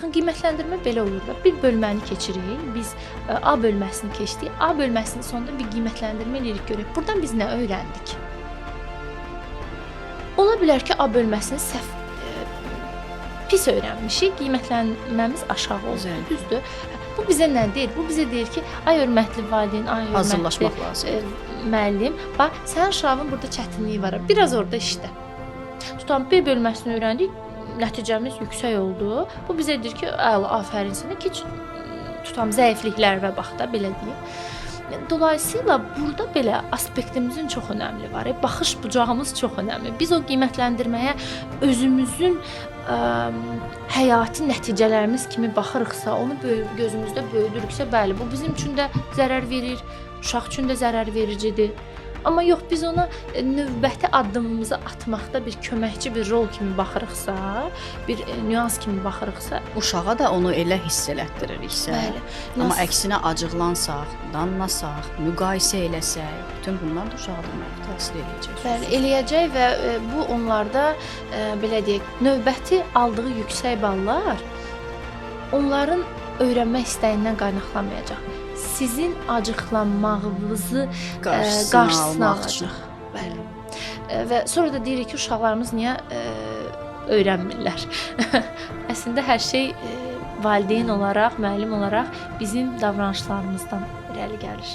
Baxın, qiymətləndirmə belə olur da. Bir bölməni keçirik. Biz A bölməsini keçdik. A bölməsinin sonunda bir qiymətləndirmə edirik görək. Burdan biz nə öyrəndik? Ola bilər ki, A bölməsini səhv pis öyrənmişik. Qiymətlənməmiz aşağı oldu. Düzdür? Bu bizə nə deyir? Bu bizə deyir ki, ay hörmətli valideyn, ay hörmətli müəllim, bax, sənin uşağın burada çətinliyi var. Biraz orada işlə. Tutam, B bölməsini öyrəndik, nəticəmiz yüksək oldu. Bu bizə deyir ki, afərin sənə, keç, tutam, zəifliklərə bax da, belə deyim. Dolayısıyla burada belə aspektimizin çox önəmli var. Baxış bucağımız çox önəmli. Biz o qiymətləndirməyə özümüzün həyati nəticələrimiz kimi baxırıqsa, onu gözümüzdə böyüdürüksə, bəli, bu bizim üçün də zərər verir, uşaq üçün də zərər vericidir. Amma yox, biz ona növbəti addımımızı atmaqda bir köməkçi bir rol kimi baxırıqsa, bir nüans kimi baxırıqsa, uşağa da onu elə hiss elətdiririksə, amma əksinə acıqlansaq, danlasaq, müqayisə eləsək, bütün bunlar da uşağa da təsir eləyəcək. Bəli, eləyəcək və bu onlarda belə deyək, növbəti aldığı yüksək ballar onların öyrənmə istəyindən qaynaqlanmayacaq. Sizin acıqlanmağınızı qarşısına alacaq. Bəli. Və sonra da deyirik ki, uşaqlarımız niyə öyrənmirlər? Əslində hər şey valideyn olaraq, müəllim olaraq bizim davranışlarımızdan irəli gəlir.